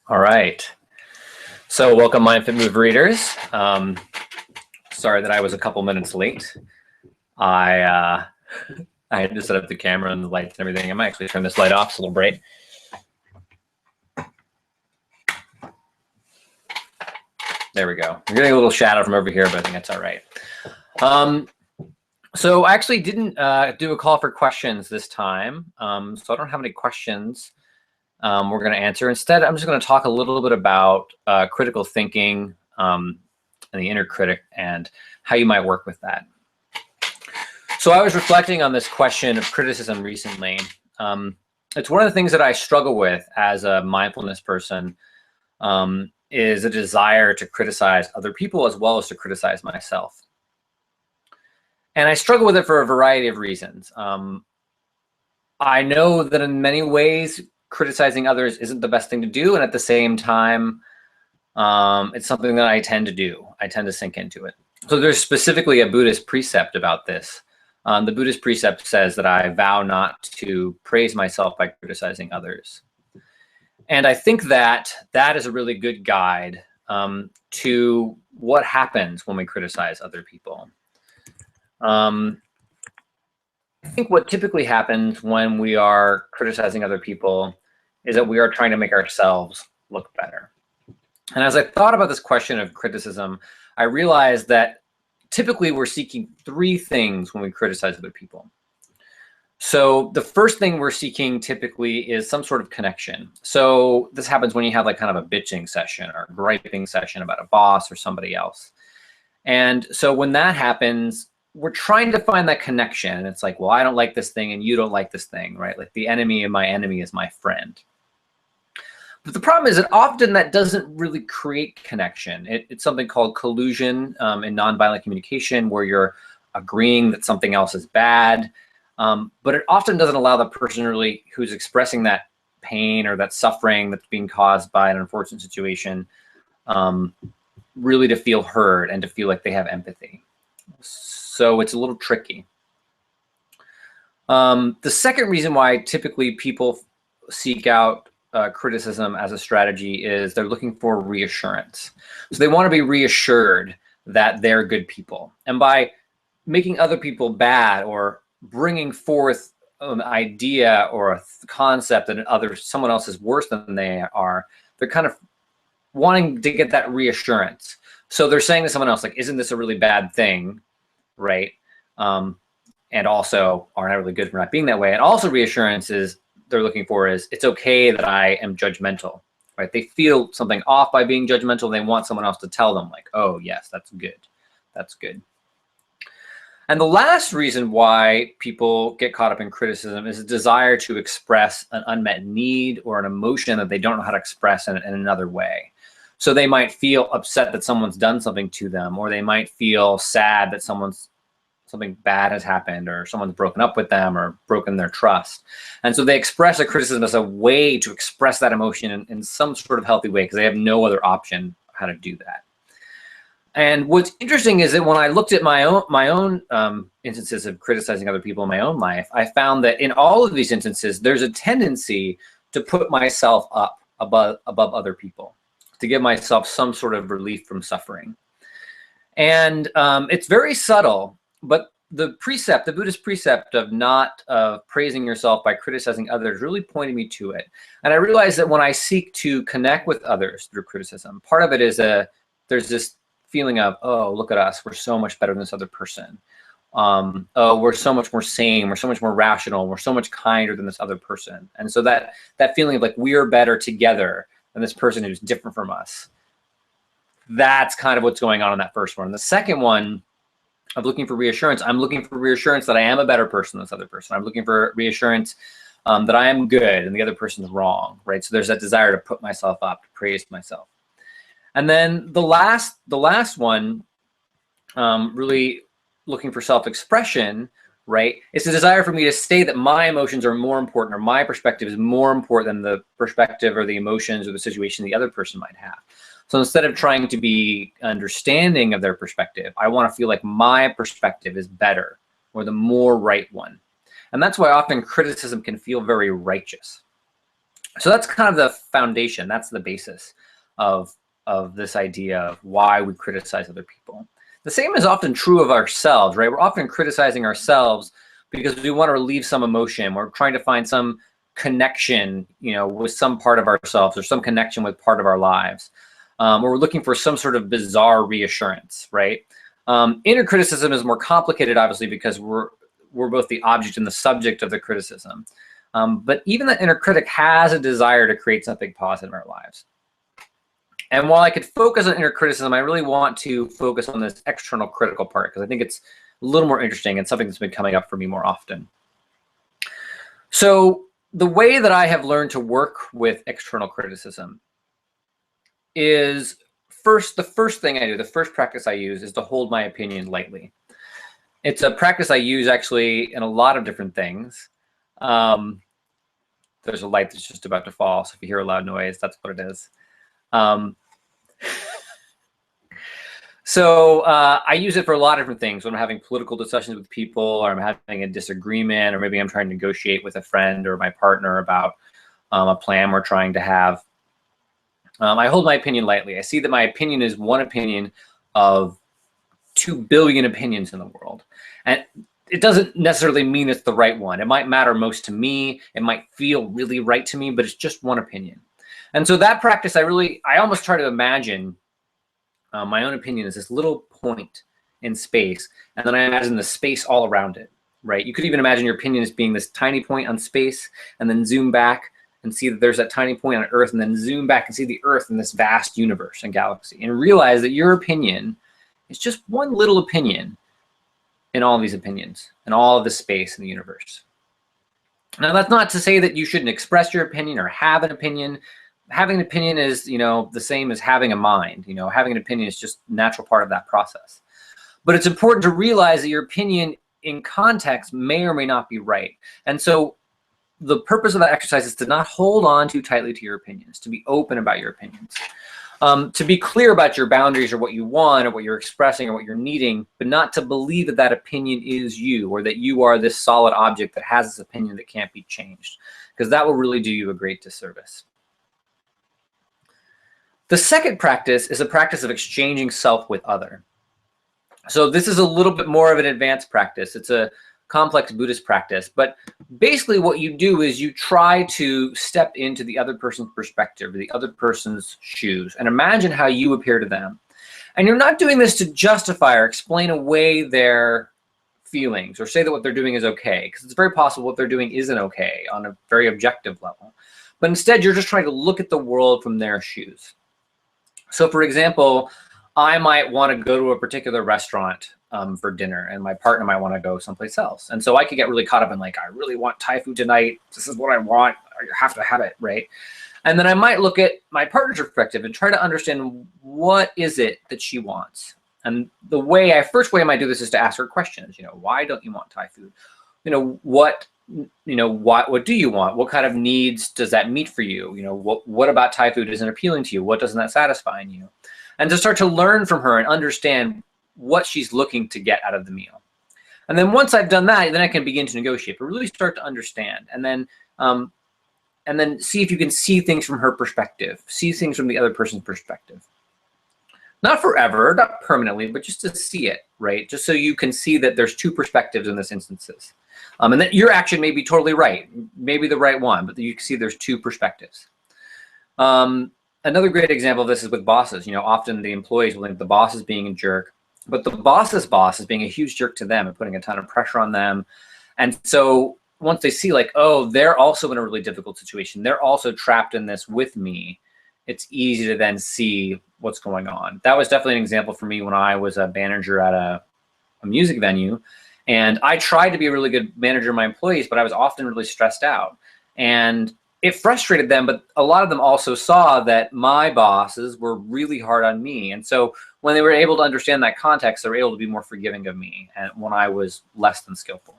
All right. So welcome, Mindful Move readers. Sorry that I was a couple minutes late. I had to set up the camera and the lights and everything. I might actually turn this light off. It's a little bright. There we go. We're getting a little shadow from over here, but I think that's all right. So I actually didn't do a call for questions this time. So I don't have any questions we're going to answer. Instead, I'm just going to talk a little bit about critical thinking and the inner critic and how you might work with that. So I was reflecting on this question of criticism recently. It's one of the things that I struggle with as a mindfulness person is a desire to criticize other people as well as to criticize myself. And I struggle with it for a variety of reasons. I know that in many ways, criticizing others isn't the best thing to do. And at the same time, it's something that I tend to do. I tend to sink into it. So there's specifically a Buddhist precept about this. The Buddhist precept says that I vow not to praise myself by criticizing others. And I think that that is a really good guide to what happens when we criticize other people. I think what typically happens when we are criticizing other people is that we are trying to make ourselves look better. And as I thought about this question of criticism, I realized that typically we're seeking three things when we criticize other people. So the first thing we're seeking typically is some sort of connection. So this happens when you have like kind of a bitching session or a griping session about a boss or somebody else. And so when that happens, we're trying to find that connection. And it's like, well, I don't like this thing and you don't like this thing, right? Like the enemy of my enemy is my friend. But the problem is that often that doesn't really create connection. It's something called collusion in nonviolent communication, where you're agreeing that something else is bad. But it often doesn't allow the person really who's expressing that pain or that suffering that's being caused by an unfortunate situation really to feel heard and to feel like they have empathy. So it's a little tricky. The second reason why typically people seek out criticism as a strategy is they're looking for reassurance. So they want to be reassured that they're good people. And by making other people bad or bringing forth an idea or a concept that someone else is worse than they are, they're kind of wanting to get that reassurance. So they're saying to someone else, like, isn't this a really bad thing, right? And also are not really good for not being that way. And also reassurance is they're looking for is it's okay that I am judgmental, right? They feel something off by being judgmental. They want someone else to tell them like, oh yes, that's good. That's good. And the last reason why people get caught up in criticism is a desire to express an unmet need or an emotion that they don't know how to express in another way. So they might feel upset that someone's done something to them, or they might feel sad that something bad has happened, or someone's broken up with them or broken their trust. And so they express a criticism as a way to express that emotion in some sort of healthy way because they have no other option how to do that. And what's interesting is that when I looked at my own instances of criticizing other people in my own life, I found that in all of these instances, there's a tendency to put myself up above other people, to give myself some sort of relief from suffering. And it's very subtle, but the Buddhist precept of not praising yourself by criticizing others really pointed me to it. And I realized that when I seek to connect with others through criticism, part of it is there's this feeling of, oh, look at us, we're so much better than this other person. Oh, we're so much more sane, we're so much more rational, we're so much kinder than this other person. And so that feeling of like we're better together than this person who's different from us, that's kind of what's going on in that first one. And the second one of looking for reassurance, I'm looking for reassurance that I am a better person than this other person. I'm looking for reassurance that I am good and the other person is wrong, right? So there's that desire to put myself up, to praise myself. And then the last one, really looking for self-expression, right? It's a desire for me to say that my emotions are more important, or my perspective is more important than the perspective or the emotions or the situation the other person might have. So instead of trying to be understanding of their perspective, I want to feel like my perspective is better or the more right one. And that's why often criticism can feel very righteous. So that's kind of the foundation. That's the basis of this idea of why we criticize other people. The same is often true of ourselves, right? We're often criticizing ourselves because we want to relieve some emotion. We're trying to find some connection, with some part of ourselves or some connection with part of our lives. Or we're looking for some sort of bizarre reassurance, right? Inner criticism is more complicated, obviously, because we're both the object and the subject of the criticism. But even the inner critic has a desire to create something positive in our lives. And while I could focus on inner criticism, I really want to focus on this external critical part because I think it's a little more interesting and something that's been coming up for me more often. So the way that I have learned to work with external criticism is the first thing I do, the first practice I use is to hold my opinion lightly. It's a practice I use actually in a lot of different things. There's a light that's just about to fall, so if you hear a loud noise, that's what it is. So I use it for a lot of different things. When I'm having political discussions with people, or I'm having a disagreement, or maybe I'm trying to negotiate with a friend or my partner about a plan we're trying to have. I hold my opinion lightly. I see that my opinion is one opinion of 2 billion opinions in the world. And it doesn't necessarily mean it's the right one. It might matter most to me. It might feel really right to me, but it's just one opinion. And so that practice, I almost try to imagine my own opinion as this little point in space. And then I imagine the space all around it, right? You could even imagine your opinion as being this tiny point on space and then zoom back and see that there's that tiny point on Earth and then zoom back and see the Earth in this vast universe and galaxy and realize that your opinion is just one little opinion in all of these opinions and all of the space in the universe. Now, that's not to say that you shouldn't express your opinion or have an opinion. Having an opinion is, the same as having a mind. Having an opinion is just a natural part of that process. But it's important to realize that your opinion in context may or may not be right. And so the purpose of that exercise is to not hold on too tightly to your opinions, to be open about your opinions. To be clear about your boundaries or what you want or what you're expressing or what you're needing, but not to believe that that opinion is you or that you are this solid object that has this opinion that can't be changed, because that will really do you a great disservice. The second practice is a practice of exchanging self with other. So this is a little bit more of an advanced practice. It's a complex Buddhist practice, but basically what you do is you try to step into the other person's perspective, the other person's shoes, and imagine how you appear to them. And you're not doing this to justify or explain away their feelings or say that what they're doing is okay, because it's very possible what they're doing isn't okay on a very objective level. But instead, you're just trying to look at the world from their shoes. So for example, I might want to go to a particular restaurant for dinner, and my partner might want to go someplace else. And so I could get really caught up in like, I really want Thai food tonight. This is what I want. I have to have it, right? And then I might look at my partner's perspective and try to understand what is it that she wants. And the first way I might do this is to ask her questions. Why don't you want Thai food? What do you want? What kind of needs does that meet for you? What about Thai food isn't appealing to you? What doesn't that satisfy in you? And to start to learn from her and understand what she's looking to get out of the meal. And then once I've done that, then I can begin to negotiate, but really start to understand. And then see if you can see things from her perspective, see things from the other person's perspective. Not forever, not permanently, but just to see it, right? Just so you can see that there's two perspectives in this instances. And that your action may be totally right, maybe the right one, but you can see there's two perspectives. Another great example of this is with bosses. Often the employees will think the boss is being a jerk, but the boss's boss is being a huge jerk to them and putting a ton of pressure on them. And so once they see like, oh, they're also in a really difficult situation, they're also trapped in this with me, it's easy to then see what's going on. That was definitely an example for me when I was a manager at a music venue. And I tried to be a really good manager of my employees, but I was often really stressed out. And it frustrated them, but a lot of them also saw that my bosses were really hard on me. And so when they were able to understand that context, they were able to be more forgiving of me and when I was less than skillful.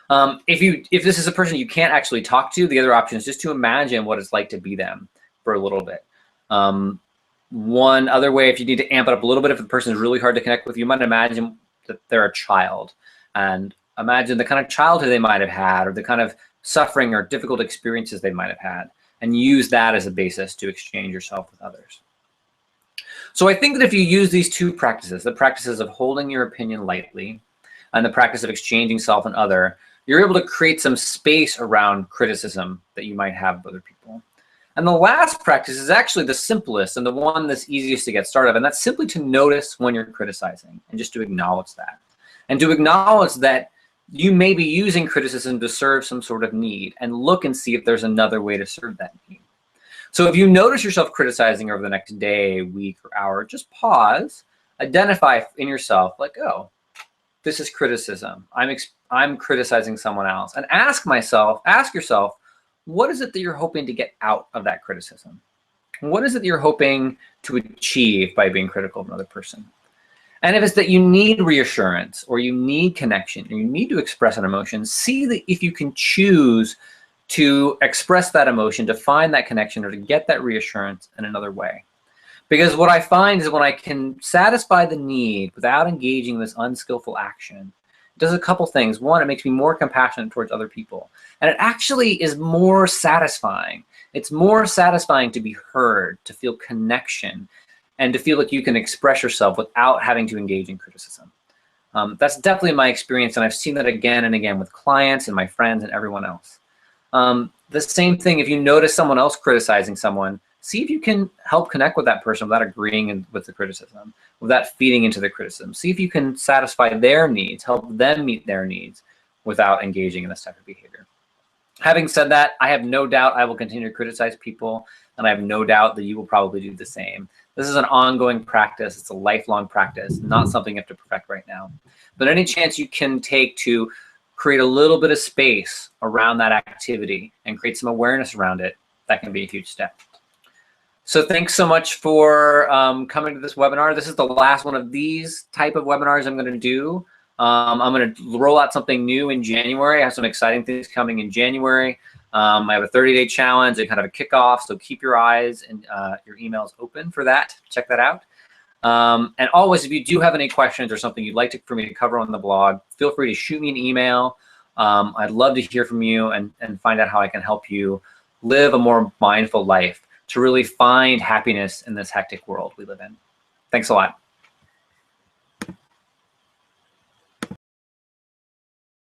If this is a person you can't actually talk to, the other option is just to imagine what it's like to be them for a little bit. One other way, if you need to amp it up a little bit, if the person is really hard to connect with, you might imagine that they're a child and imagine the kind of childhood they might have had or the kind of suffering or difficult experiences they might have had, and use that as a basis to exchange yourself with others. So I think that if you use these two practices, the practices of holding your opinion lightly and the practice of exchanging self and other, you're able to create some space around criticism that you might have of other people. And the last practice is actually the simplest and the one that's easiest to get started, and that's simply to notice when you're criticizing and just to acknowledge that. And to acknowledge that you may be using criticism to serve some sort of need, and look and see if there's another way to serve that need. So if you notice yourself criticizing over the next day, week, or hour, just pause, identify in yourself like, oh, this is criticism. I'm criticizing someone else. And ask yourself, what is it that you're hoping to get out of that criticism? What is it that you're hoping to achieve by being critical of another person? And if it's that you need reassurance, or you need connection, or you need to express an emotion, see that if you can choose to express that emotion, to find that connection, or to get that reassurance in another way. Because what I find is when I can satisfy the need without engaging this unskillful action, it does a couple things. One, it makes me more compassionate towards other people. And it actually is more satisfying. It's more satisfying to be heard, to feel connection, and to feel like you can express yourself without having to engage in criticism. That's definitely my experience, and I've seen that again and again with clients and my friends and everyone else. The same thing, if you notice someone else criticizing someone, see if you can help connect with that person without agreeing with the criticism, without feeding into the criticism. See if you can satisfy their needs, help them meet their needs without engaging in this type of behavior. Having said that, I have no doubt I will continue to criticize people, and I have no doubt that you will probably do the same. This is an ongoing practice. It's a lifelong practice, not something you have to perfect right now. But any chance you can take to create a little bit of space around that activity and create some awareness around it, that can be a huge step. So thanks so much for coming to this webinar. This is the last one of these type of webinars I'm going to do. I'm going to roll out something new in January. I have some exciting things coming in January. I have a 30-day challenge and kind of a kickoff, so keep your eyes and your emails open for that. Check that out. And always, if you do have any questions or something you'd like for me to cover on the blog, feel free to shoot me an email. I'd love to hear from you and find out how I can help you live a more mindful life to really find happiness in this hectic world we live in. Thanks a lot.